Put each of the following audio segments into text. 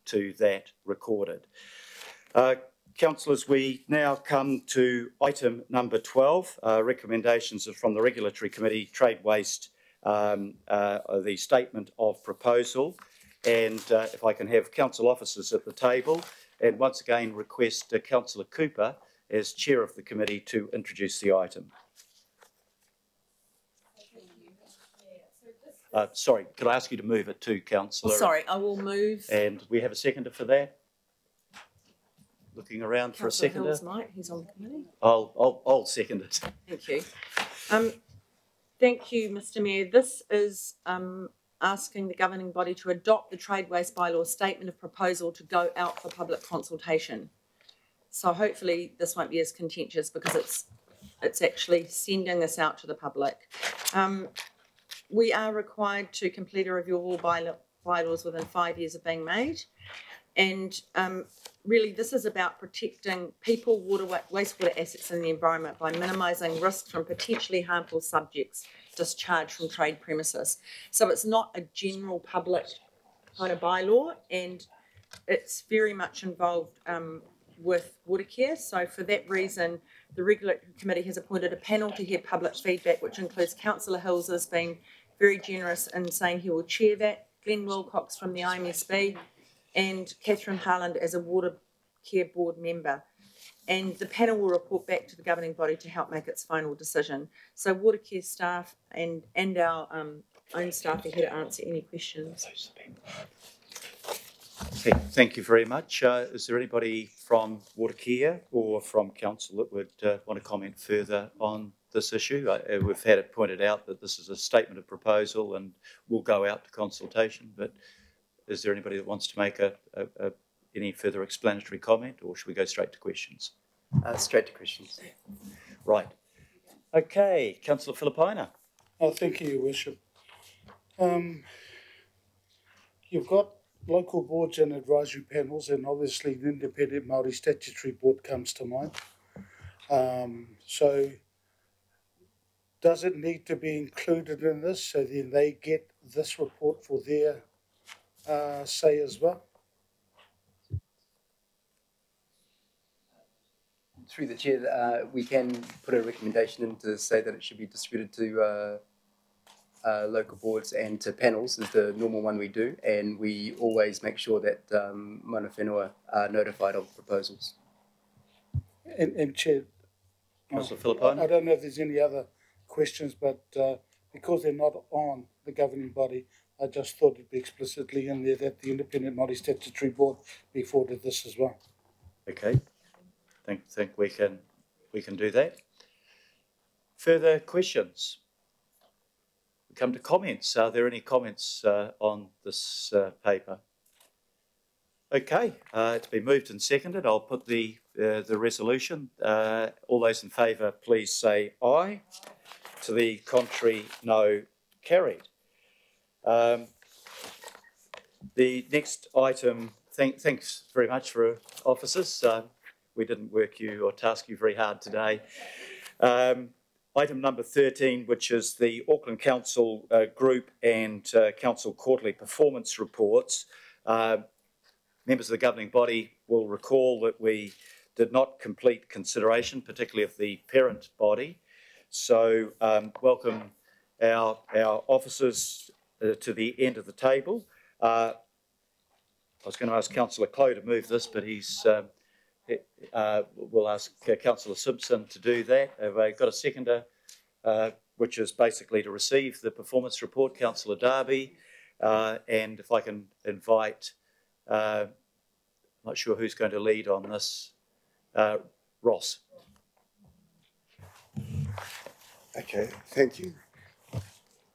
to that recorded. Councillors, we now come to item number 12, recommendations from the Regulatory Committee, Trade Waste, the statement of proposal. And if I can have council officers at the table, and once again request Councillor Cooper as chair of the committee to introduce the item. Sorry, could I ask you to move it too, Councillor? Oh, sorry, I will move. And we have a seconder for that? Looking around for a seconder. Hills might, he's on the committee. I'll second it. Thank you. Thank you, Mr. Mayor. This is asking the governing body to adopt the Trade Waste Bylaw statement of proposal to go out for public consultation. So hopefully this won't be as contentious because it's actually sending this out to the public. We are required to complete a review of all bylaws within 5 years of being made. And really this is about protecting people, water, wastewater assets and the environment by minimising risks from potentially harmful subjects discharged from trade premises. So it's not a general public kind of bylaw, and it's very much involved with water care. So for that reason, the Regulatory Committee has appointed a panel to hear public feedback, which includes Councillor Hills as being very generous in saying he will chair that, Glenn Wilcox from the IMSB, and Catherine Harland as a Water Care Board member. And the panel will report back to the governing body to help make its final decision. So water care staff and our own staff are here to answer any questions. Thank you very much. Is there anybody from water care or from council that would want to comment further on this issue? We've had it pointed out that this is a statement of proposal and will go out to consultation, but is there anybody that wants to make any further explanatory comment, or should we go straight to questions? Straight to questions. Right. Okay, Councillor Filipaina. Thank you, Your Worship. You've got local boards and advisory panels, and obviously the Independent Māori Statutory Board comes to mind. So does it need to be included in this so then they get this report for their say as well? Through the chair, we can put a recommendation in to say that it should be distributed to local boards and to panels is the normal one we do, and we always make sure that mana whenua are notified of proposals. And Chair, Councillor Filipaina. I don't know if there's any other questions, but because they're not on the governing body, I just thought it'd be explicitly in there that the Independent Māori Statutory Board be forwarded this as well. Okay. Think we can do that. Further questions? We come to comments. Are there any comments on this paper? Okay, it's been moved and seconded. I'll put the resolution. All those in favour, please say aye. To the contrary, no. Carried. The next item. Thanks very much for officers. We didn't work you or task you very hard today. Item number 13, which is the Auckland Council Group and Council Quarterly Performance Reports. Members of the governing body will recall that we did not complete consideration, particularly of the parent body. So welcome our officers to the end of the table. I was going to ask Councillor Clow to move this, but he's... we'll ask Councillor Simpson to do that. Have I got a seconder, which is basically to receive the performance report, Councillor Darby, and if I can invite, I'm not sure who's going to lead on this, Ross. Okay, thank you.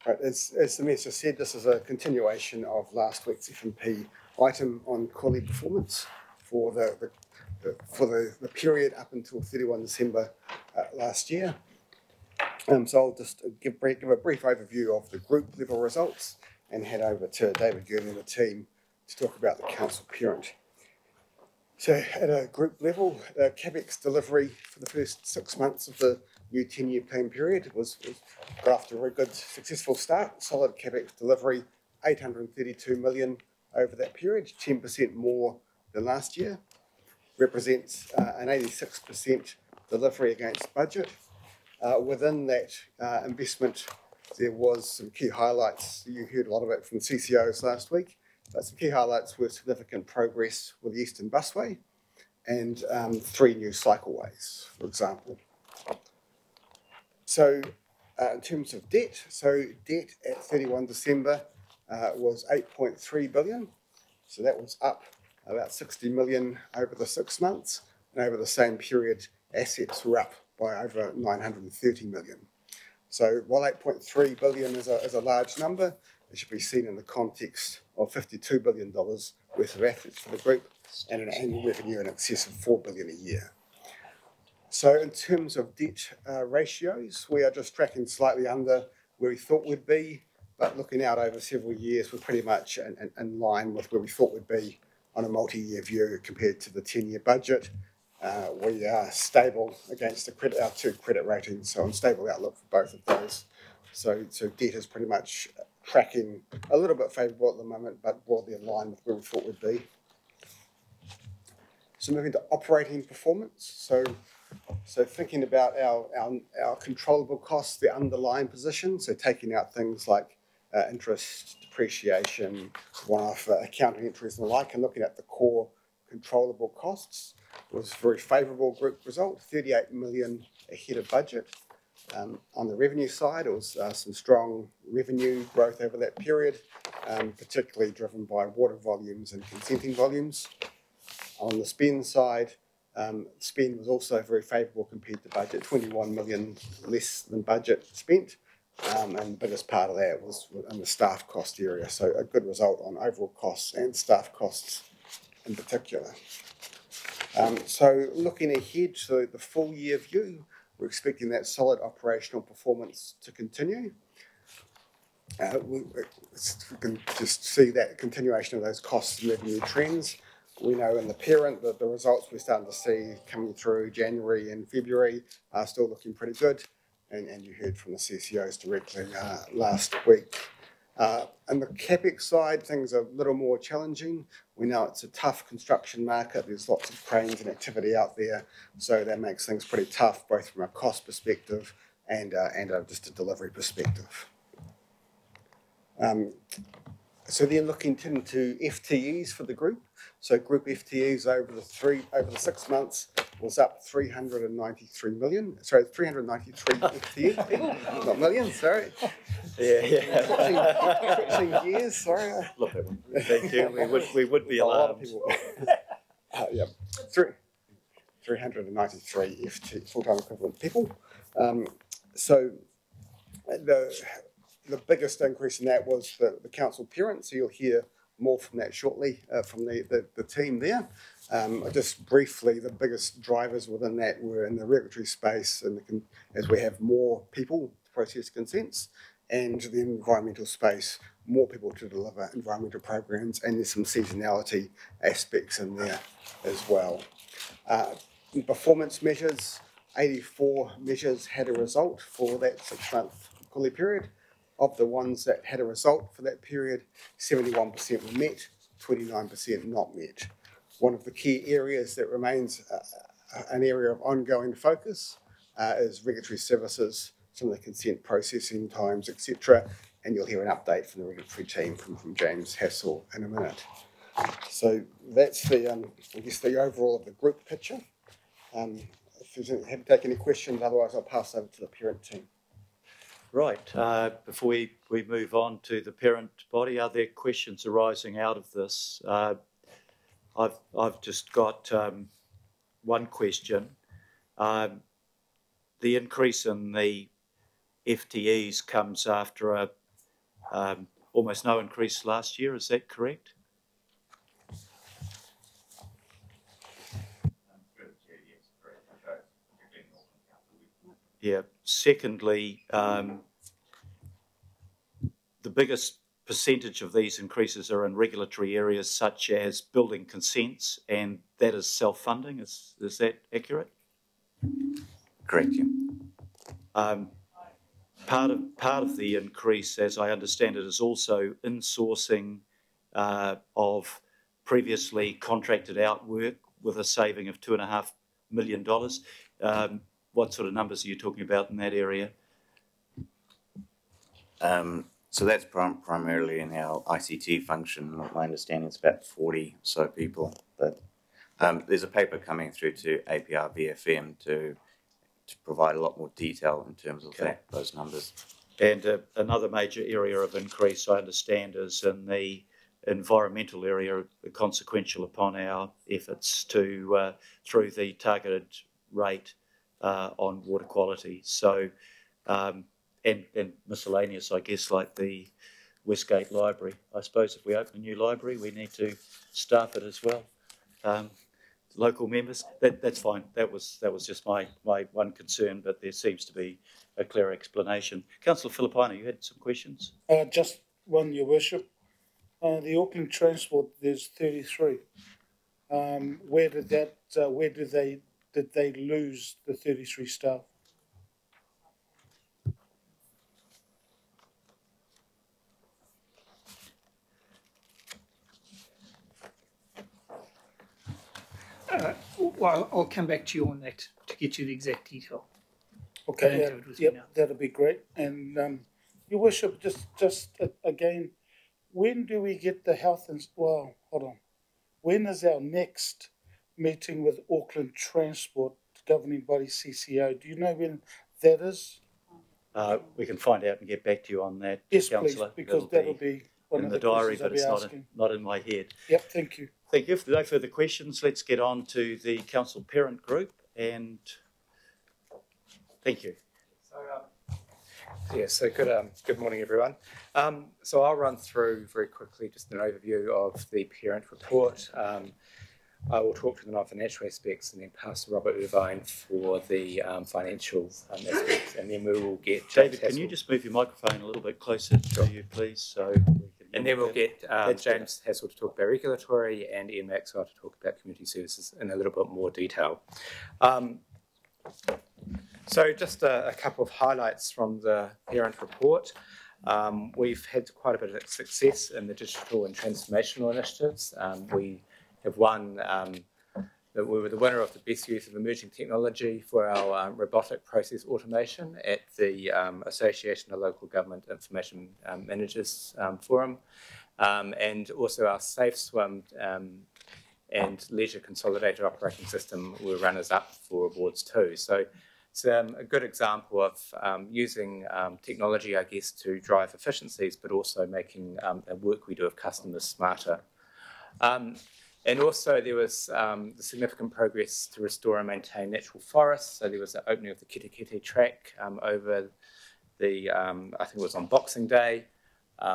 Right, as the Minister said, this is a continuation of last week's F&P item on quarterly performance for the period up until 31 December last year. So I'll just give a brief overview of the group level results and hand over to David Gurney and the team to talk about the council parent. So at a group level, CapEx delivery for the first 6 months of the new 10-year plan period got off to a very good successful start. Solid CapEx delivery, 832 million over that period, 10% more than last year, represents an 86% delivery against budget. Within that investment, there was some key highlights. You heard a lot of it from CCOs last week, but some key highlights were significant progress with the Eastern Busway and 3 new cycleways, for example. So in terms of debt, debt at 31 December was 8.3 billion. So that was up about 60 million over the 6 months, and over the same period, assets were up by over 930 million. So while 8.3 billion is a large number, it should be seen in the context of $52 billion worth of assets for the group and an annual revenue in excess of 4 billion a year. So in terms of debt ratios, we are just tracking slightly under where we thought we'd be, but looking out over several years, we're pretty much in line with where we thought we'd be on a multi-year view compared to the 10-year budget. We are stable against our 2 credit ratings, so on stable outlook for both of those. So debt is pretty much tracking a little bit favourable at the moment, but broadly in line with where we thought we'd be. So moving to operating performance. So thinking about our controllable costs, the underlying position, so taking out things like interest, depreciation, one-off accounting entries and the like, and looking at the core controllable costs, was a very favourable group result, 38 million ahead of budget. On the revenue side, it was some strong revenue growth over that period, particularly driven by water volumes and consenting volumes. On the spend side, spend was also very favourable compared to budget, 21 million less than budget spent, and the biggest part of that was in the staff cost area, so a good result on overall costs and staff costs in particular. So looking ahead to the full year view, we're expecting that solid operational performance to continue. We can just see that continuation of those costs and revenue trends. We know in the parent that the results we're starting to see coming through January and February are still looking pretty good, and you heard from the CCOs directly last week. On the CapEx side, things are a little more challenging. We know it's a tough construction market. There's lots of cranes and activity out there, so that makes things pretty tough, both from a cost perspective and just a delivery perspective. So then looking into FTEs for the group. So group FTEs over the 6 months was up 393 million. Sorry, 393 FTE, not million. Sorry. Yeah. Switching gears. Sorry. Look at them. Thank you. We would be A lot of alarmed. people. Yeah, 393 FTE full-time equivalent people. So the biggest increase in that was the council parent, so you'll hear more from that shortly from the team there. Just briefly, the biggest drivers within that were in the regulatory space, and as we have more people to process consents, and the environmental space, more people to deliver environmental programs, and there's some seasonality aspects in there as well. In performance measures, 84 measures had a result for that 6-month quarterly period. Of the ones that had a result for that period, 71% were met, 29% not met. One of the key areas that remains an area of ongoing focus is regulatory services, some of the consent processing times, etc. And you'll hear an update from the regulatory team from James Hassel in a minute. So that's the overall of the group picture. If you haven't taken any questions, otherwise I'll pass over to the parent team. Right. Before we move on to the parent body, are there questions arising out of this? I've just got one question. The increase in the FTEs comes after almost no increase last year. Is that correct? Yeah. Secondly, the biggest percentage of these increases are in regulatory areas such as building consents, and that is self-funding. Is that accurate? Correct, yeah. Part of the increase, as I understand it, is also insourcing of previously contracted out work with a saving of $2.5 million. What sort of numbers are you talking about in that area? So that's primarily in our ICT function. My understanding is about 40 or so people, but there's a paper coming through to APR VFM to provide a lot more detail in terms of those numbers. And another major area of increase, I understand, is in the environmental area, consequential upon our efforts to through the targeted rate on water quality. So, and miscellaneous, I guess, like the Westgate Library. I suppose if we open a new library, we need to staff it as well. Local members, that's fine. That was just my one concern, but there seems to be a clear explanation. Councillor Filipaina, you had some questions? Just one, Your Worship. The Auckland Transport, there's 33. Where did they lose the 33 staff? Well, I'll come back to you on that to get you the exact detail. Okay, that'll be great. And Your Worship, just again, when do we get the health and hold on? When is our next meeting with Auckland Transport governing body CCO? Do you know when that is? We can find out and get back to you on that, yes, Councillor. Please, because that'll be one in of the diary, but it's asking. not in my head. Yep, thank you. Thank you. If there are no further questions, let's get on to the council parent group, and thank you. So good morning, everyone. So I'll run through very quickly just an overview of the parent report. I will talk to the non-financial aspects and then pass to Robert Irvine for the financial aspects, and then we will get David, can you just move your microphone a little bit closer to you, please? So we can and then we'll get James Hassel to talk about regulatory and Ian Maxwell to talk about community services in a little bit more detail. So just a couple of highlights from the parent report. We've had quite a bit of success in the digital and transformational initiatives. We have won, we were the winner of the best use of emerging technology for our robotic process automation at the Association of Local Government Information Managers Forum, and also our SafeSwim and Leisure Consolidated Operating System were runners-up for awards too. So it's a good example of using technology, I guess, to drive efficiencies, but also making the work we do of customers smarter. And also there was the significant progress to restore and maintain natural forests. So there was the opening of the Kitakiti track over the, I think it was on Boxing Day.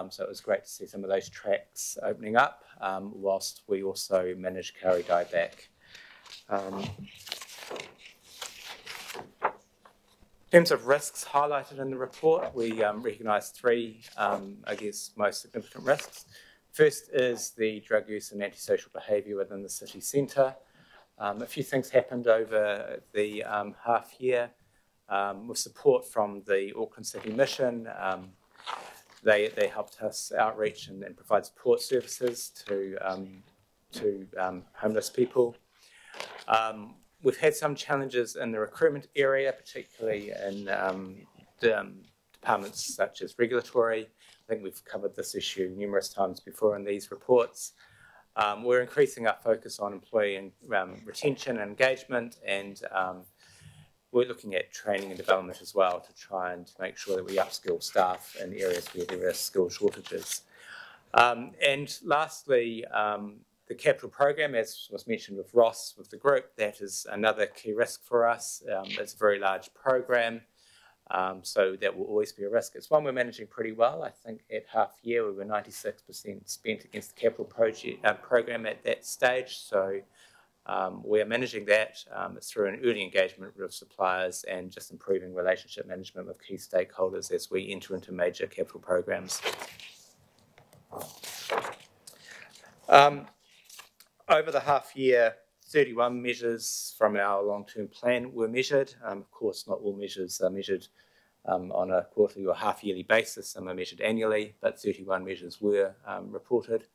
So it was great to see some of those tracks opening up, whilst we also managed Kauri dieback. In terms of risks highlighted in the report, we recognised three, I guess, most significant risks. First is the drug use and antisocial behaviour within the city centre. A few things happened over the half year with support from the Auckland City Mission. They helped us outreach and provide support services to homeless people. We've had some challenges in the recruitment area, particularly in departments such as regulatory. I think we've covered this issue numerous times before in these reports. We're increasing our focus on employee and retention and engagement, and we're looking at training and development as well to try and make sure that we upskill staff in areas where there are skill shortages. And lastly, the capital program, as was mentioned with Ross, with the group, that is another key risk for us. It's a very large program, so that will always be a risk. It's one we're managing pretty well. I think at half year we were 96% spent against the capital program at that stage, so we are managing that through an early engagement with suppliers and just improving relationship management with key stakeholders as we enter into major capital programs. Over the half year, 31 measures from our long-term plan were measured. Of course, not all measures are measured on a quarterly or half-yearly basis. Some are measured annually, but 31 measures were reported.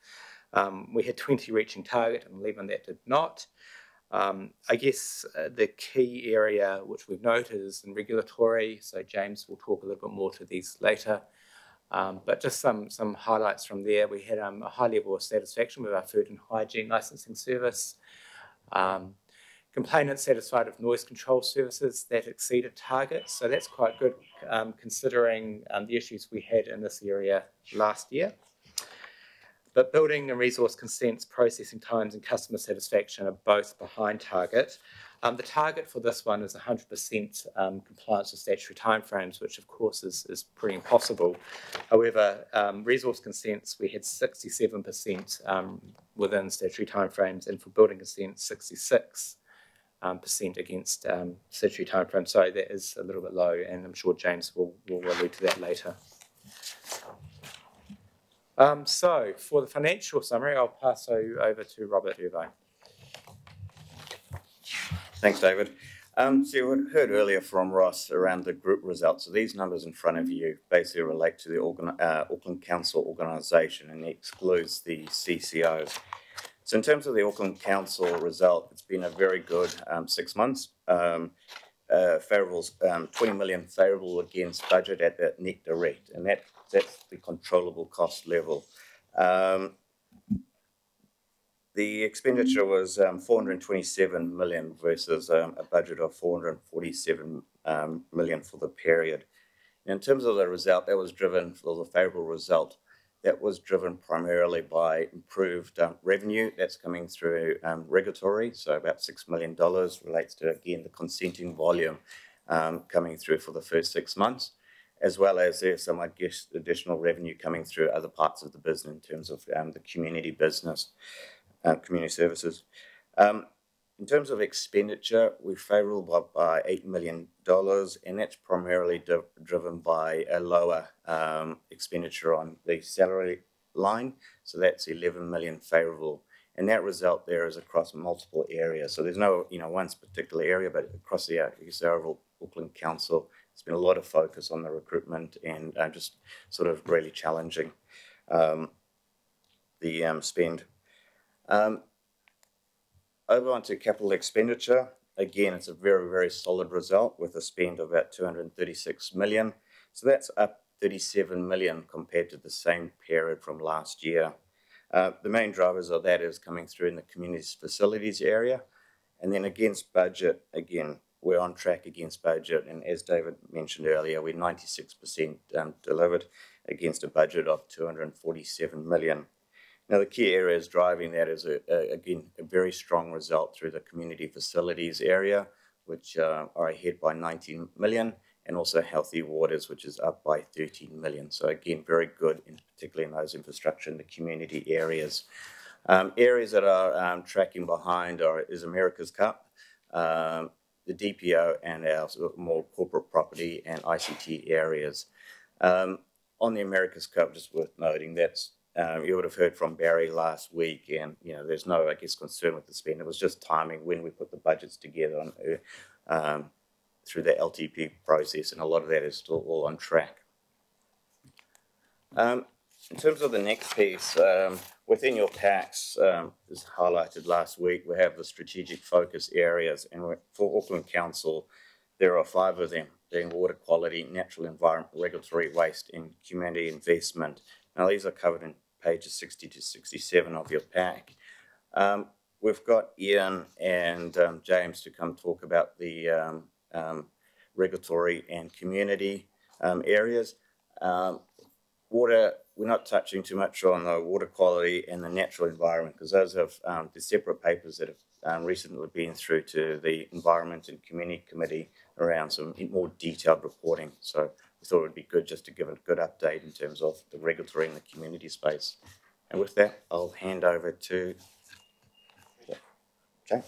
We had 20 reaching target and 11 that did not. I guess the key area which we've noted is in regulatory, so James will talk a little bit more to these later. But just some highlights from there. We had a high level of satisfaction with our food and hygiene licensing service. Complainants satisfied with noise control services that exceeded targets, so that's quite good considering the issues we had in this area last year. But building and resource consents, processing times and customer satisfaction are both behind target. The target for this one is 100% compliance with statutory timeframes, which of course is pretty impossible. However, resource consents, we had 67% within statutory timeframes, and for building consents, 66% against statutory timeframes. So that is a little bit low, and I'm sure James will allude to that later. So for the financial summary, I'll pass over to Robert Irvine. Thanks, David. So we heard earlier from Ross around the group results. So these numbers in front of you basically relate to the Auckland Council organisation and excludes the CCOs. So in terms of the Auckland Council result, it's been a very good 6 months. Favourable, 20 million favourable against budget at the net direct, and that's the controllable cost level. The expenditure was 427 million versus a budget of 447 million for the period. And in terms of the result, that was driven, for the favourable result, that was driven primarily by improved revenue that's coming through regulatory, so about $6 million relates to, again, the consenting volume coming through for the first 6 months, as well as there's some, I guess, additional revenue coming through other parts of the business in terms of the community business, community services. In terms of expenditure, we're favourable by $8 million, and that's primarily driven by a lower expenditure on the salary line. So that's 11 million favourable. And that result there is across multiple areas. So there's no, one particular area, but across the overall Auckland Council, there's been a lot of focus on the recruitment and just sort of really challenging the spend. Over onto capital expenditure. Again, it's a very, very solid result with a spend of about 236 million. So that's up 37 million compared to the same period from last year. The main drivers of that is coming through in the community facilities area. And then against budget, again, we're on track against budget. And as David mentioned earlier, we're 96% delivered against a budget of 247 million. Now, the key areas driving that is, again, a very strong result through the community facilities area, which are ahead by 19 million, and also Healthy Waters, which is up by 13 million. So, again, very good, particularly in those infrastructure in the community areas. Areas that are tracking behind is America's Cup, the DPO, and our sort of more corporate property and ICT areas. On the America's Cup, just worth noting, that's you would have heard from Barry last week, and there's no, I guess, concern with the spend. It was just timing when we put the budgets together through the LTP process, and a lot of that is still all on track. In terms of the next piece, within your packs, as highlighted last week, we have the strategic focus areas, and for Auckland Council, there are 5 of them, being water quality, natural environment, regulatory waste, and community investment. Now, these are covered in pages 60 to 67 of your pack. We've got Ian and James to come talk about the regulatory and community areas. Water, we're not touching too much on the water quality and the natural environment, because those have the separate papers that have recently been through to the Environment and Community Committee around some more detailed reporting. So we thought it would be good just to give a good update in terms of the regulatory and the community space. And with that, I'll hand over to James.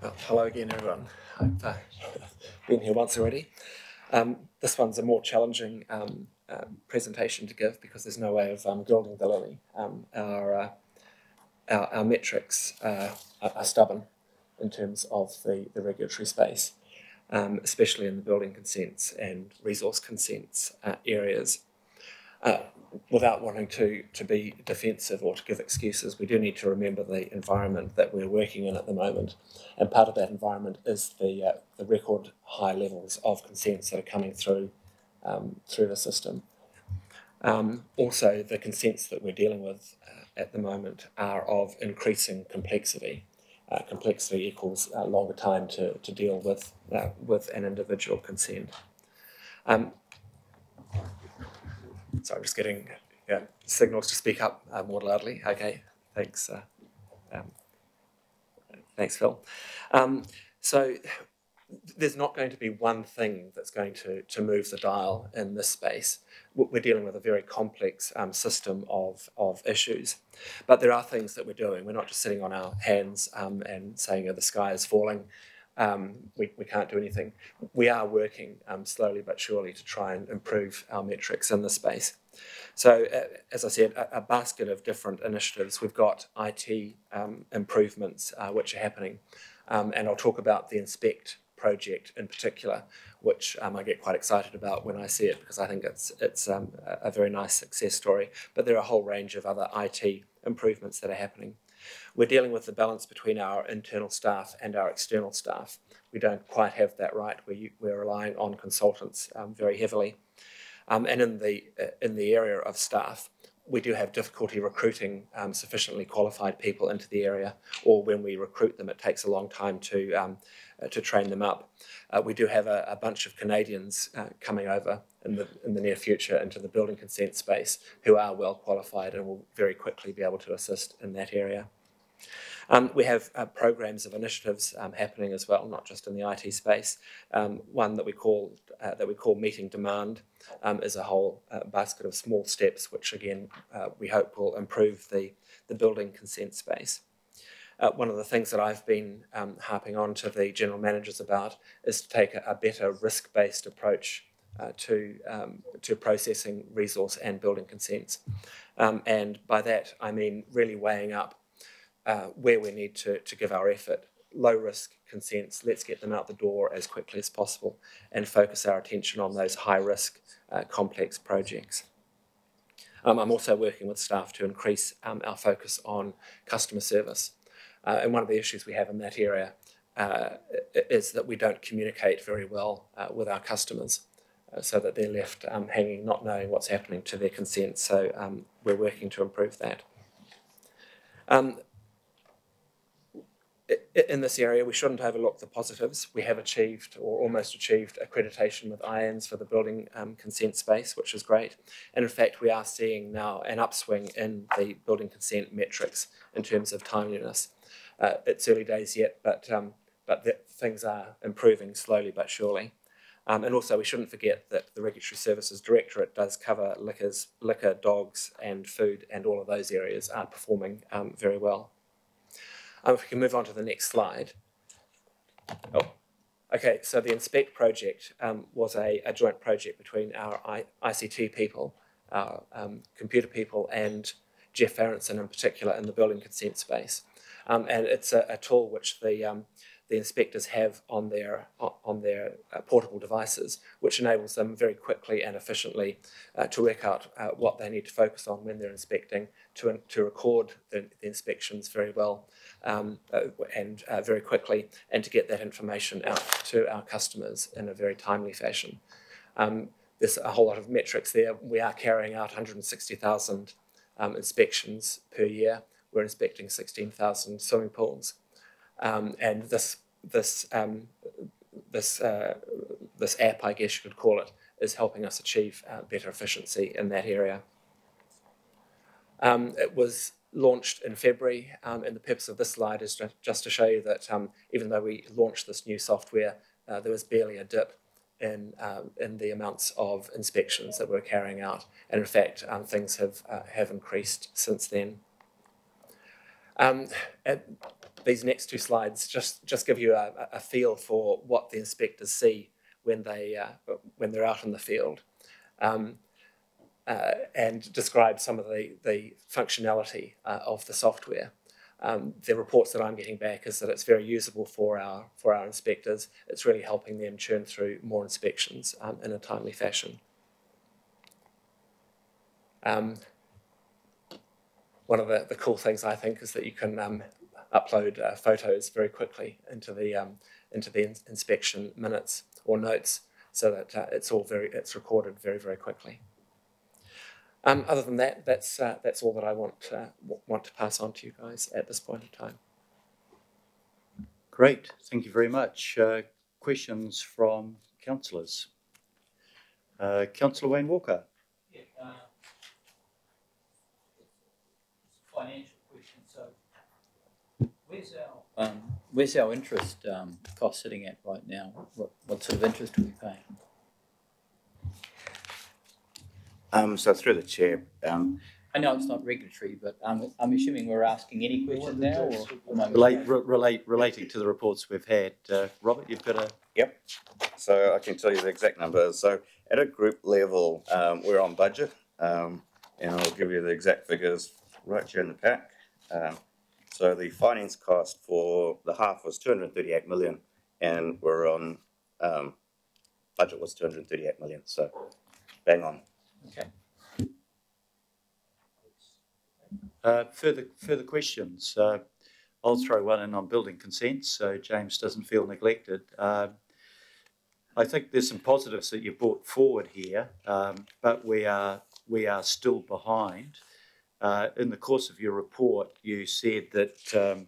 Well, hello again, everyone. I've been here once already. This one's a more challenging presentation to give because there's no way of gilding the lily. our metrics are stubborn in terms of the regulatory space, especially in the building consents and resource consents areas. Without wanting to be defensive or to give excuses, we do need to remember the environment that we're working in at the moment, and part of that environment is the record high levels of consents that are coming through the system. Also, the consents that we're dealing with at the moment are of increasing complexity. Complexity equals longer time to deal with an individual consent. So I'm just getting signals to speak up more loudly. Okay, thanks. Thanks, Phil. So there's not going to be one thing that's going to move the dial in this space. We're dealing with a very complex system of issues, but there are things that we're doing. We're not just sitting on our hands and saying, oh, the sky is falling. We can't do anything. We are working slowly but surely to try and improve our metrics in this space. So, as I said, a basket of different initiatives. We've got IT improvements which are happening, and I'll talk about the Inspect project in particular, which I get quite excited about when I see it, because I think it's a very nice success story. But there are a whole range of other IT improvements that are happening. We're dealing with the balance between our internal staff and our external staff. We don't quite have that right. We're relying on consultants very heavily. And in the area of staff, we do have difficulty recruiting sufficiently qualified people into the area, or when we recruit them, it takes a long time to train them up. We do have a bunch of Canadians coming over in the near future into the building consent space who are well qualified and will very quickly be able to assist in that area. We have programs of initiatives happening as well, not just in the IT space. One that we call Meeting Demand is a whole basket of small steps, which again we hope will improve the building consent space. One of the things that I've been harping on to the general managers about is to take a better risk-based approach to processing resource and building consents. And by that, I mean really weighing up where we need to give our effort. Low risk consents, let's get them out the door as quickly as possible and focus our attention on those high risk complex projects. I'm also working with staff to increase our focus on customer service. And one of the issues we have in that area is that we don't communicate very well with our customers, so that they're left hanging, not knowing what's happening to their consent. So we're working to improve that. In this area, we shouldn't overlook the positives. We have achieved, or almost achieved, accreditation with IANZ for the building consent space, which is great. And in fact, we are seeing now an upswing in the building consent metrics in terms of timeliness. It's early days yet, but things are improving slowly but surely. And also, we shouldn't forget that the Regulatory Services Directorate does cover liquor, dogs, and food, and all of those areas are performing very well. If we can move on to the next slide. Oh, okay, so the Inspect project was a joint project between our ICT people, our computer people, and Jeff Aronson in particular in the building consent space. And it's a tool which the inspectors have on their portable devices, which enables them very quickly and efficiently to work out what they need to focus on when they're inspecting, to record the inspections very well and very quickly, and to get that information out to our customers in a very timely fashion. There's a whole lot of metrics there. We are carrying out 160,000 inspections per year. We're inspecting 16,000 swimming pools. And this app, I guess you could call it, is helping us achieve better efficiency in that area. It was launched in February, and the purpose of this slide is just to show you that even though we launched this new software, there was barely a dip in the amounts of inspections that we're carrying out, and in fact, things have increased since then. These next two slides just give you a feel for what the inspectors see when they're out in the field, and describe some of the functionality of the software. the reports that I'm getting back is that it's very usable for our inspectors. It's really helping them churn through more inspections in a timely fashion. One of the cool things I think is that you can upload photos very quickly into the inspection minutes or notes, so that it's recorded very, very quickly. Other than that, that's all that I want to pass on to you guys at this point in time. Great, thank you very much. Questions from councillors? Councillor Wayne Walker. Yeah, it's a financial question. So, where's our interest cost sitting at right now? What sort of interest are we paying? So through the chair, I know it's not regulatory, but I'm assuming we're asking any questions now, or relating to the reports we've had. Robert, you've got a... Yep. So I can tell you the exact numbers. So at a group level, we're on budget, and I'll give you the exact figures right here in the pack. So the finance cost for the half was 238 million, and we're on budget was 238 million. So bang on. Okay. Further questions? I'll throw one in on building consents, so James doesn't feel neglected. I think there's some positives that you've brought forward here, but we are still behind. In the course of your report, you said that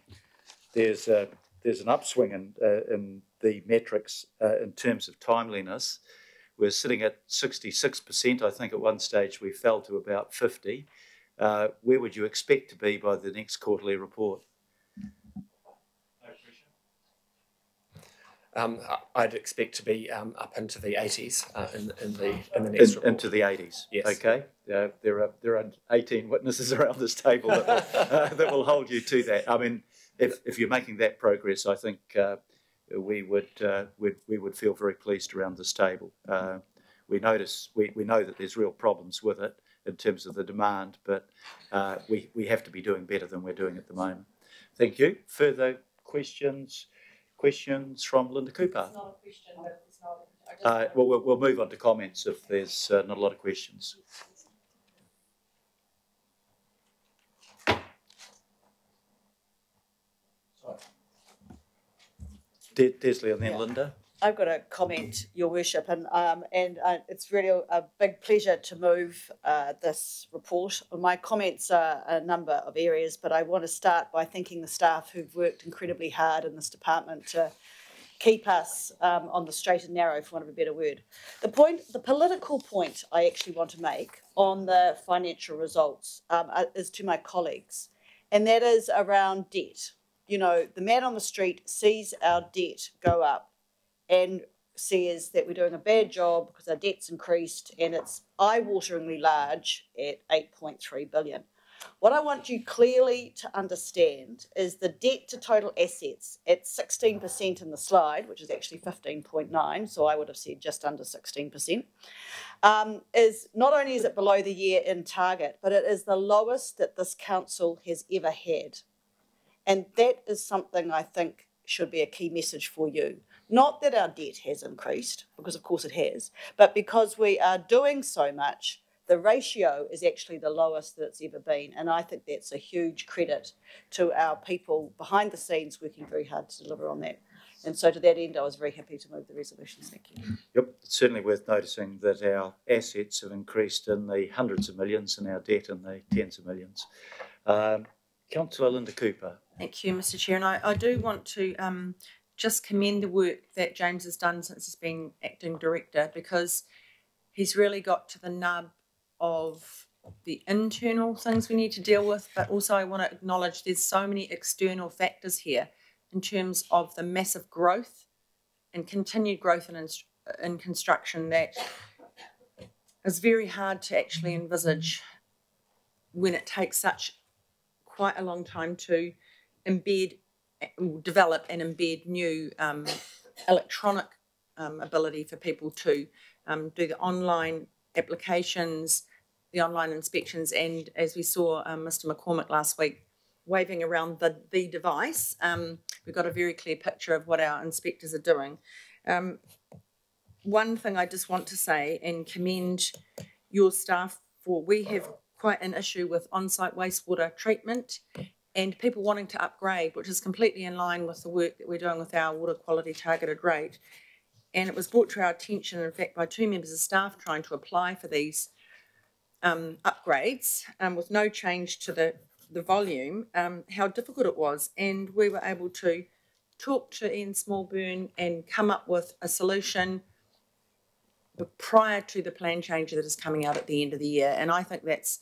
there's an upswing in the metrics in terms of timeliness. We're sitting at 66%. I think at one stage we fell to about 50%. Where would you expect to be by the next quarterly report? I'd expect to be up into the 80s in the next report. Into the 80s. Yes. Okay. There are 18 witnesses around this table that will hold you to that. I mean, if you're making that progress, I think we would feel very pleased around this table. We know that there's real problems with it in terms of the demand, but we have to be doing better than we're doing at the moment. Thank you. Further questions? Questions from Linda Cooper? It's not a question, but it's not. Well, we'll move on to comments if there's not a lot of questions. Desley and then Linda. I've got a comment, Your Worship, and it's really a big pleasure to move this report. My comments are a number of areas, but I want to start by thanking the staff who've worked incredibly hard in this department to keep us on the straight and narrow, for want of a better word. The political point I actually want to make on the financial results is to my colleagues, and that is around debt. You know, the man on the street sees our debt go up and says that we're doing a bad job because our debt's increased, and it's eye-wateringly large at 8.3 billion. What I want you clearly to understand is the debt to total assets at 16% in the slide, which is actually 15.9, so I would have said just under 16%, is not only is it below the year-end target, but it is the lowest that this council has ever had. And that is something I think should be a key message for you. Not that our debt has increased, because of course it has, but because we are doing so much, the ratio is actually the lowest that it's ever been. And I think that's a huge credit to our people behind the scenes working very hard to deliver on that. And so to that end, I was very happy to move the resolutions. Thank you. Yep, it's certainly worth noticing that our assets have increased in the hundreds of millions and our debt in the tens of millions. Councillor Linda Cooper. Thank you, Mr Chair. And I do want to just commend the work that James has done since he's been acting director, because he's really got to the nub of the internal things we need to deal with, but also I want to acknowledge there's so many external factors here in terms of the massive growth and continued growth in construction that is very hard to actually envisage when it takes such quite a long time to develop and embed new electronic ability for people to do the online applications, the online inspections, and as we saw Mr McCormick last week, waving around the device. We've got a very clear picture of what our inspectors are doing. One thing I just want to say and commend your staff for, we have quite an issue with on-site wastewater treatment and people wanting to upgrade, which is completely in line with the work that we're doing with our water quality targeted rate. And it was brought to our attention, in fact, by 2 members of staff trying to apply for these upgrades with no change to the volume, how difficult it was. And we were able to talk to Ian Smallburn and come up with a solution prior to the plan change that is coming out at the end of the year. And I think that's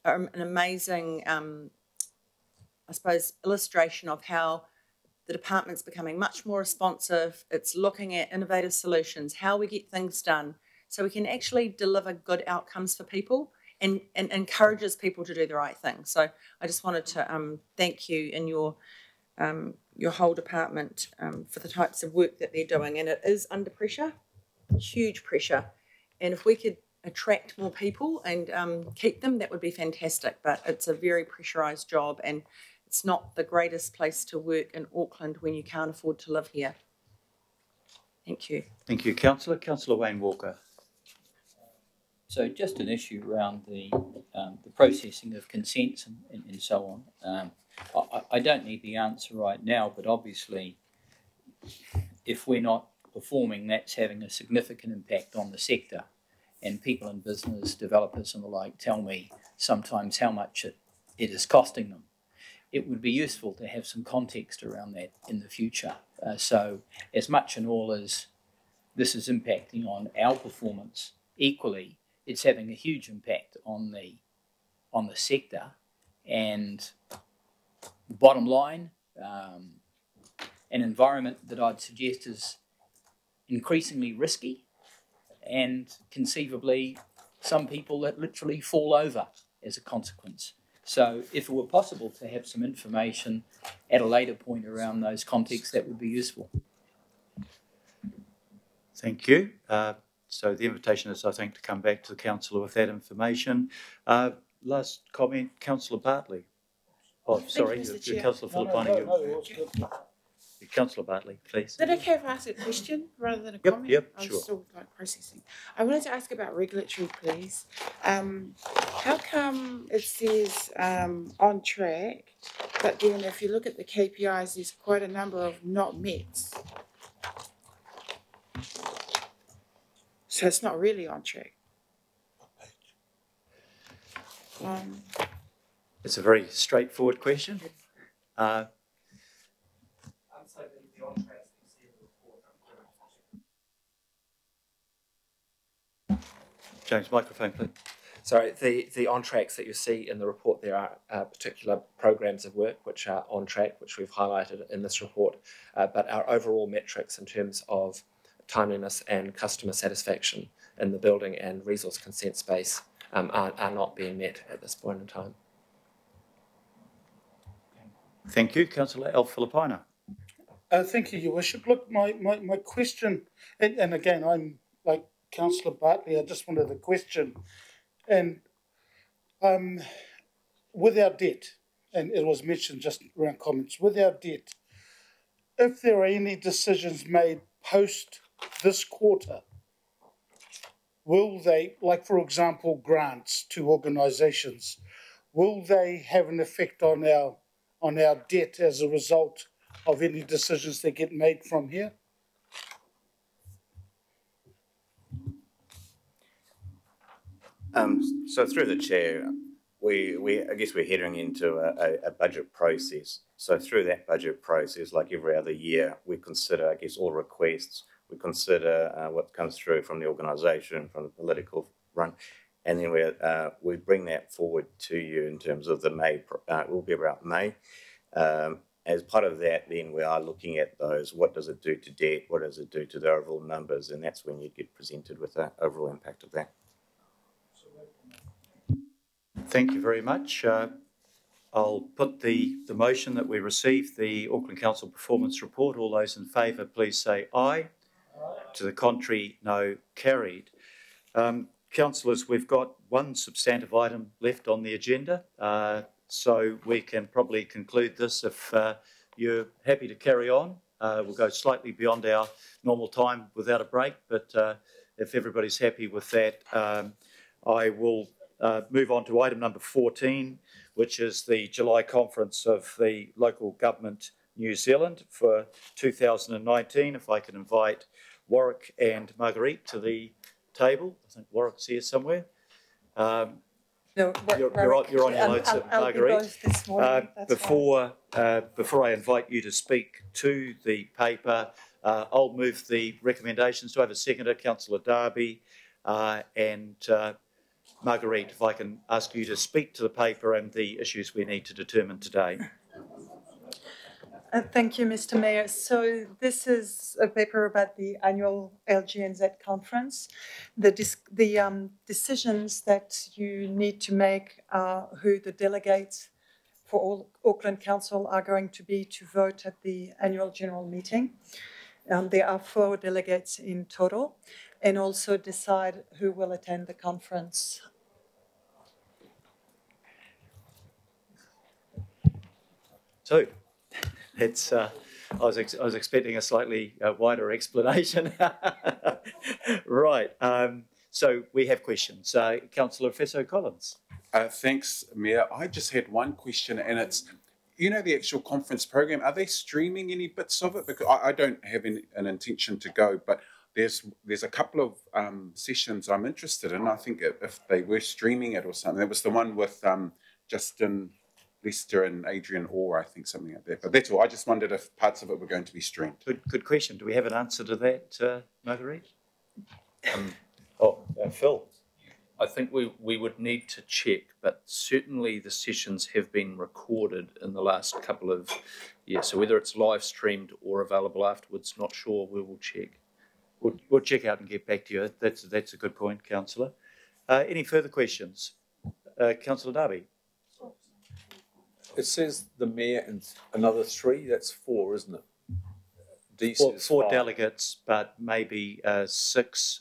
an amazing, I suppose, illustration of how the department's becoming much more responsive. It's looking at innovative solutions, how we get things done, so we can actually deliver good outcomes for people and encourages people to do the right thing. So I just wanted to thank you and your whole department for the types of work that they're doing. And it is under pressure, huge pressure. And if we could attract more people and keep them, that would be fantastic. But it's a very pressurised job, and it's not the greatest place to work in Auckland when you can't afford to live here. Thank you. Thank you, Councillor. Councillor Wayne Walker. So just an issue around the processing of consents and so on. I don't need the answer right now, but obviously if we're not performing, that's having a significant impact on the sector. And people in business, developers and the like, tell me sometimes how much it is costing them. It would be useful to have some context around that in the future. So as much and all as this is impacting on our performance, equally, it's having a huge impact on the sector. And bottom line, an environment that I'd suggest is increasingly risky, and conceivably some people that literally fall over as a consequence. So if it were possible to have some information at a later point around those contexts, that would be useful. Thank you. So the invitation is, I think, to come back to the councillor with that information. Last comment, Councillor Bartley. Oh, sorry, Councillor Filipaina. Councillor Bartley, please. Is it okay if I ask a question rather than a comment? Yep, I'm sure. still processing. I wanted to ask about regulatory, please. How come it says on track, but then if you look at the KPIs, there's quite a number of not mets. So it's not really on track. It's a very straightforward question. James, microphone, please. Sorry, the on-tracks that you see in the report, there are particular programs of work which are on track, which we've highlighted in this report, but our overall metrics in terms of timeliness and customer satisfaction in the building and resource consent space are not being met at this point in time. Thank you. Councillor Filipaina. Thank you, Your Worship. Look, my question, and again, I'm like Councillor Bartley, I just wanted a question. And with our debt, and it was mentioned just around comments, with our debt, if there are any decisions made post this quarter, will they, like for example, grants to organisations, will they have an effect on our debt as a result of any decisions that get made from here? So through the chair, I guess we're heading into a budget process. So through that budget process, like every other year, we consider, I guess, all requests. We consider what comes through from the organisation, from the political front, and then we bring that forward to you in terms of the May. It will be about May. As part of that, then we are looking at those. What does it do to debt? What does it do to the overall numbers? And that's when you get presented with the overall impact of that. Thank you very much. I'll put the motion that we receive the Auckland Council Performance Report. All those in favour, please say aye. To the contrary, no. Carried. Councillors, we've got one substantive item left on the agenda. So we can probably conclude this if you're happy to carry on. We'll go slightly beyond our normal time without a break, but if everybody's happy with that, I will move on to item number 14, which is the July conference of the Local Government New Zealand for 2019. If I can invite Warwick and Marguerite to the table. I think Warwick's here somewhere. No, you're on your notes, Marguerite. This morning, before I invite you to speak to the paper, I'll move the recommendations. Do I have a seconder? Councillor Darby and Marguerite, if I can ask you to speak to the paper and the issues we need to determine today. Thank you, Mr. Mayor. So this is a paper about the annual LGNZ conference. The decisions that you need to make are who the delegates for all Auckland Council are going to be to vote at the annual general meeting. There are 4 delegates in total, and also decide who will attend the conference. So, it's, I was expecting a slightly wider explanation. Right. So we have questions. Councillor Fesso-Collins. Thanks, Mayor. I just had one question, and it's, you know, the actual conference program, are they streaming any bits of it? Because I don't have an intention to go, but there's a couple of sessions I'm interested in. I think if they were streaming it or something. There was the one with Justin Lester and Adrian Orr, I think, something like that. But that's all. I just wondered if parts of it were going to be streamed. Good question. Do we have an answer to that, Marguerite? Phil. I think we would need to check, but certainly the sessions have been recorded in the last couple of years. So whether it's live streamed or available afterwards, not sure. We will check. We'll check out and get back to you. That's a good point, Councillor. Any further questions? Councillor Darby. It says the Mayor and another 3, that's 4, isn't it? Four delegates, but maybe 6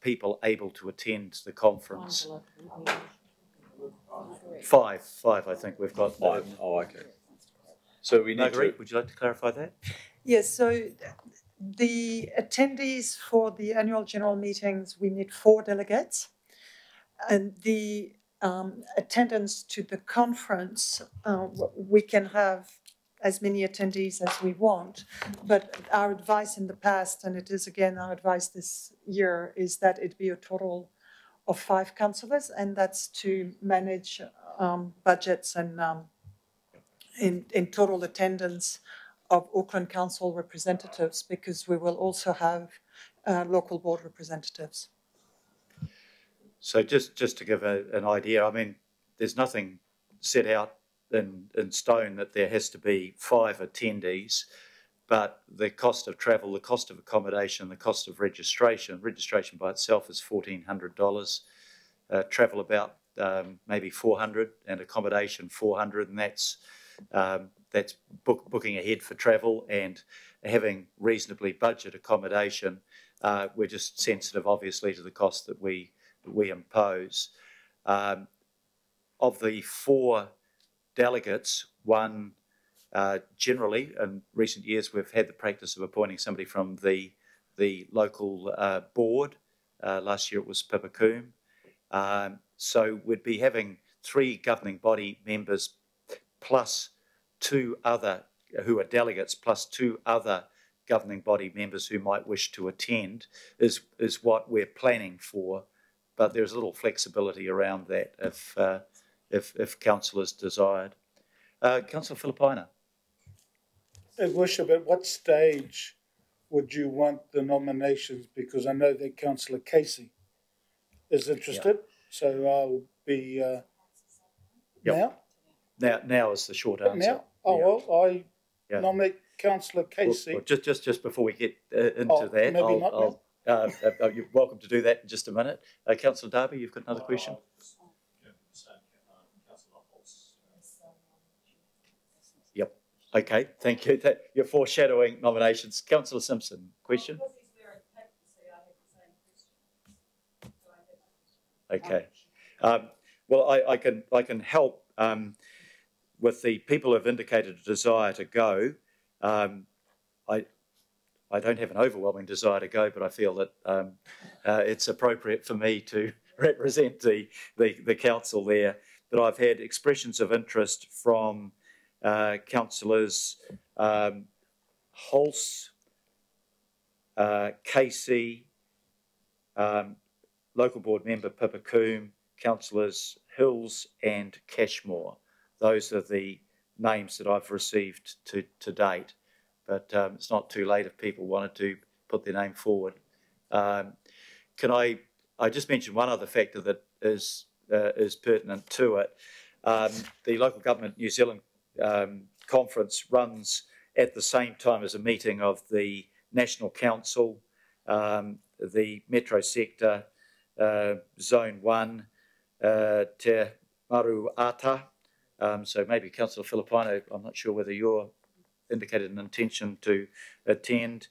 people able to attend the conference. 5, I think we've got. 5, oh, okay. So we need Marguerite, would you like to clarify that? Yes, so the attendees for the annual general meetings, we need 4 delegates. And the attendance to the conference, we can have as many attendees as we want, but our advice in the past, and it is again our advice this year, is that it be a total of 5 councillors, and that's to manage budgets and in total attendance of Auckland Council representatives, because we will also have local board representatives. So just to give an idea, I mean, there's nothing set out in stone that there has to be 5 attendees, but the cost of travel, the cost of accommodation, the cost of registration by itself is $1,400, travel about maybe $400, and accommodation $400, and that's booking ahead for travel and having reasonably budget accommodation. We're just sensitive, obviously, to the cost that we impose. Of the 4 delegates, one generally in recent years we've had the practice of appointing somebody from the local board. Last year it was Pippa Coombe. So we'd be having 3 governing body members plus 2 other who are delegates plus 2 other governing body members who might wish to attend is what we're planning for. But there's a little flexibility around that if councillors desired. Councillor Filipaina. Worship, at what stage would you want the nominations? Because I know that Councillor Casey is interested, so I'll be now. Now is the short answer. Now? Oh, yeah. Well, I nominate Councillor Casey. Well, just before we get into that, you're welcome to do that in just a minute. Councillor Darby, you've got another question? Yep. Okay, thank you. You're foreshadowing nominations. Councillor Simpson, question? Okay. Well, I can help. with the people who have indicated a desire to go, I don't have an overwhelming desire to go, but I feel that it's appropriate for me to represent the council there. But I've had expressions of interest from councillors Hulse, Casey, local board member Pippa Coombe, councillors Hills and Cashmore. Those are the names that I've received to date. But it's not too late if people wanted to put their name forward. Can I just mention one other factor that is pertinent to it. The Local Government New Zealand conference runs at the same time as a meeting of the National Council, the Metro Sector, Zone 1, Te Maruata. So maybe Councillor Filipaina, I'm not sure whether you're indicated an intention to attend.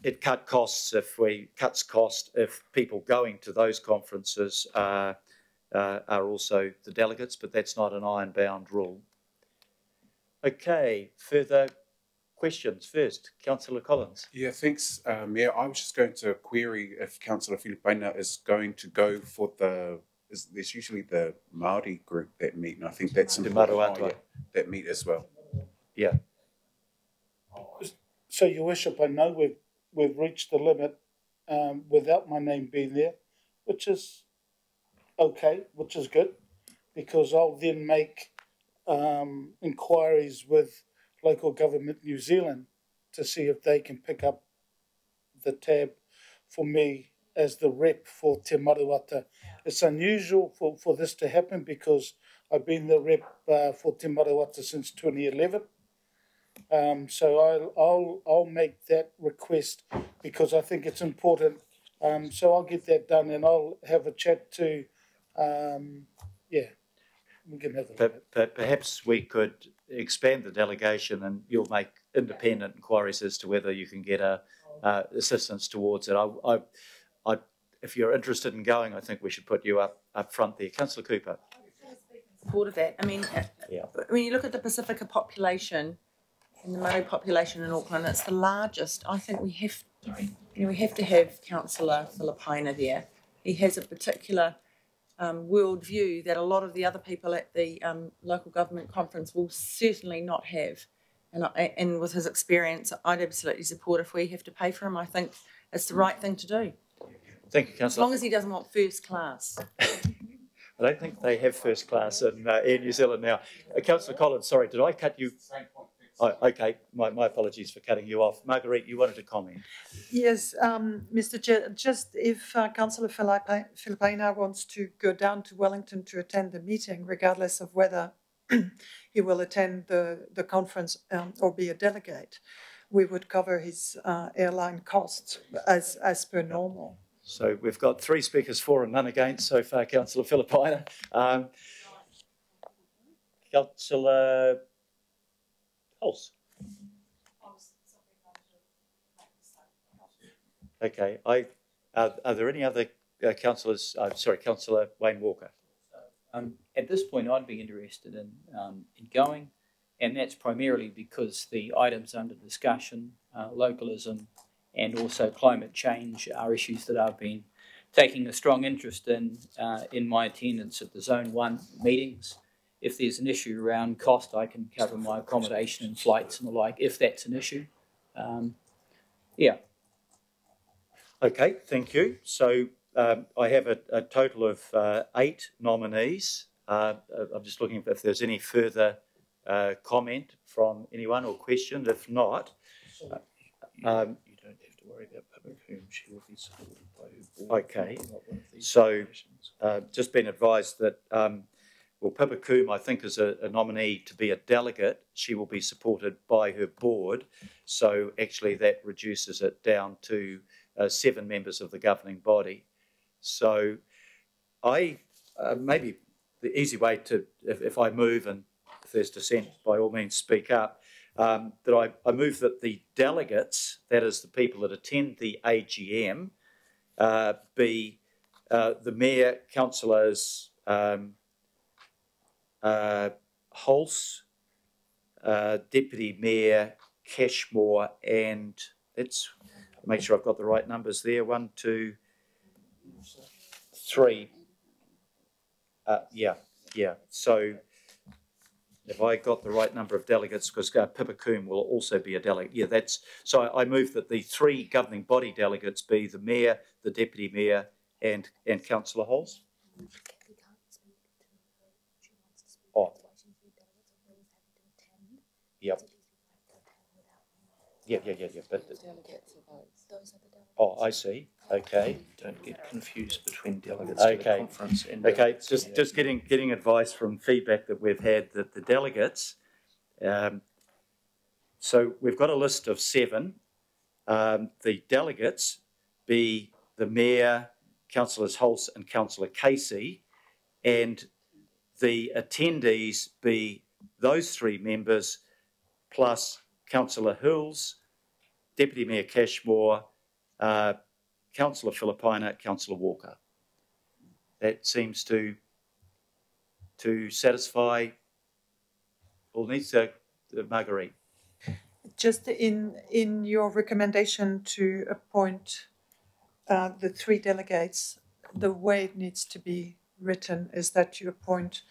It cuts cost if people going to those conferences are also the delegates, but that's not an iron-bound rule. Okay, further questions first. Councillor Collins. Yeah, thanks, Mayor. I was just going to query if Councillor Filipaina is going to go for there's usually the Māori group that meet, and I think that's important that meet as well. Yeah. So, Your Worship, I know we've reached the limit without my name being there, which is okay, which is good, because I'll then make inquiries with Local Government New Zealand to see if they can pick up the tab for me as the rep for Te Maruata. It's unusual for this to happen because I've been the rep for Te Maruata since 2011. So I'll make that request because I think it's important. So I'll get that done and I'll have a chat to, we can have but perhaps we could expand the delegation and you'll make independent inquiries as to whether you can get assistance towards it. If you're interested in going, I think we should put you up front there. Councillor Cooper. Support of that. I mean, when you look at the Pacifica population and the Māori population in Auckland, it's the largest. I think we have to have Councillor Filipaina there. He has a particular world view that a lot of the other people at the local government conference will certainly not have. And with his experience, I'd absolutely support if we have to pay for him. I think it's the right thing to do. Thank you, Councillor. As long as he doesn't want first class. I don't think they have first class in Air New Zealand now. Councillor Collins, sorry, did I cut you? Oh, okay, my apologies for cutting you off. Marguerite, you wanted to comment. Yes, Mr. Chair, just if Councillor Filipaina wants to go down to Wellington to attend the meeting, regardless of whether he will attend the conference or be a delegate, we would cover his airline costs as per normal. So we've got 3 speakers for and none against so far, Councillor Filipaina. Councillor Hulse. Okay. Are there any other councillors? Sorry, Councillor Wayne Walker. At this point, I'd be interested in going, and that's primarily because the items under discussion, localism, and also climate change are issues that I've been taking a strong interest in my attendance at the Zone 1 meetings. If there's an issue around cost, I can cover my accommodation and flights and the like, if that's an issue. Yeah. Okay, thank you. So I have a total of 8 nominees. I'm just looking if there's any further comment from anyone or question. If not, you don't have to worry about Pippa Coombe. She will be supported by her board. Okay. So just been advised that well, Pippa Coombe, I think, is a nominee to be a delegate. She will be supported by her board. So actually that reduces it down to 7 members of the governing body. So I, maybe the easy way to, if I move and if there's dissent, by all means speak up, that I move that the delegates, that is the people that attend the AGM, be the Mayor, councillors Hulse, Deputy Mayor Cashmore, and let's make sure I've got the right numbers there. 1, 2, 3. Yeah. So if I got the right number of delegates, because Pippa Coombe will also be a delegate. Yeah, that's so. I move that the 3 governing body delegates be the mayor, the deputy mayor, and Councillor Hulse. Oh. Yep. Yeah. But oh, I see. Okay. Don't get confused between delegates to the conference and just getting advice from feedback that we've had that the delegates. So we've got a list of 7. The delegates be the mayor, Councillors Hulse and Councillor Casey, and the attendees be those 3 members plus Councillor Hills, Deputy Mayor Cashmore, Councillor Filipaina, Councillor Walker. That seems to satisfy all needs. Marguerite. Just in your recommendation to appoint the 3 delegates, the way it needs to be written is that you appoint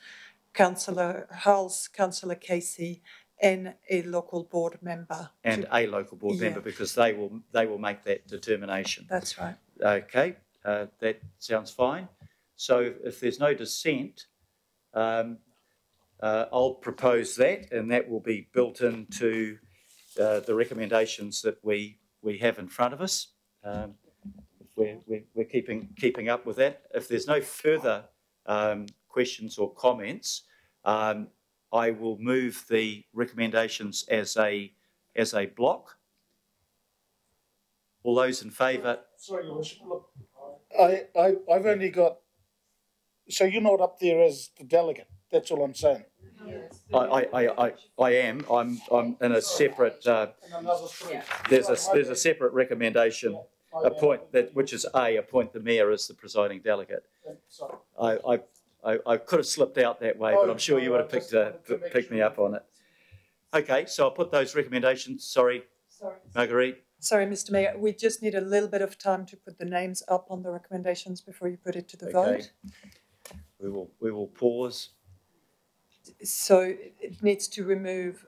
Councillor Hulse, Councillor Casey, and a local board member. And a local board member, because they will make that determination. That's right. Okay, that sounds fine. So if there's no dissent, I'll propose that, and that will be built into the recommendations that we have in front of us. We're keeping up with that. If there's no further questions or comments, I will move the recommendations as a block. All those in favour? Sorry, Your Worship. Look, I've only got. So you're not up there as the delegate. That's all I'm saying. Yes. I am. I'm in a separate. There's a separate recommendation. Which is appoint the mayor as the presiding delegate. I could have slipped out that way, but I'm sure you would have picked me up on it. Okay, so I'll put those recommendations. Sorry, Marguerite. Sorry, Mr. Mayor. We just need a little bit of time to put the names up on the recommendations before you put it to the vote. We will pause. So it needs to remove.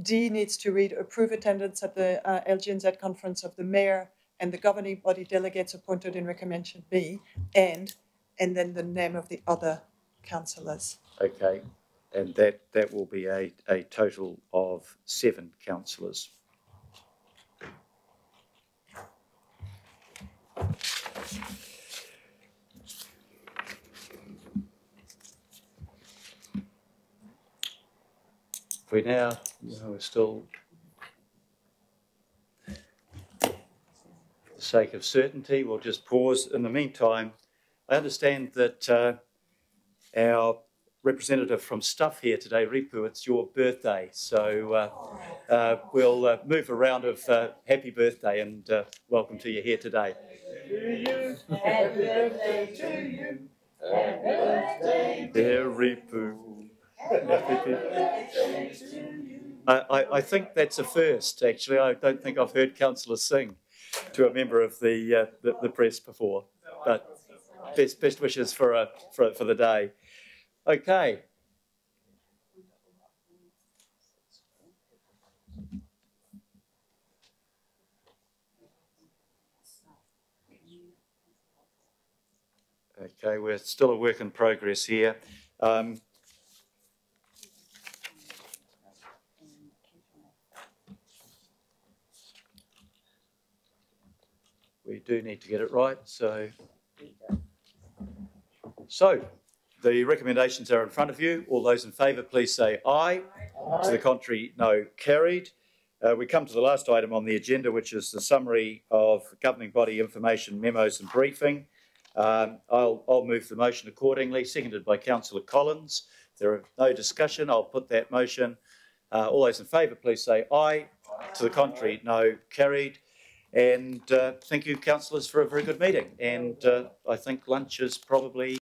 D needs to read approve attendance at the LGNZ conference of the mayor and the governing body delegates appointed in recommendation B, and then the name of the other councillors. Okay, and that will be a total of 7 councillors. We're still, for the sake of certainty, we'll just pause. In the meantime, I understand that our representative from Stuff here today, Ripu, it's your birthday, so we'll move a round of happy birthday and welcome to you here today. To you, happy birthday to you, happy birthday dear Ripu. I think that's a first, actually. I don't think I've heard councillors sing to a member of the press before, but best wishes for the day. Okay. Okay, we're still a work in progress here. We do need to get it right, so the recommendations are in front of you. All those in favour, please say aye. Aye. To the contrary, no. Carried. We come to the last item on the agenda, which is the summary of governing body information, memos and briefing. I'll move the motion accordingly, seconded by Councillor Collins. There are no discussion. I'll put that motion. All those in favour, please say aye. To the contrary, no. Carried. And thank you, councillors, for a very good meeting. And I think lunch is probably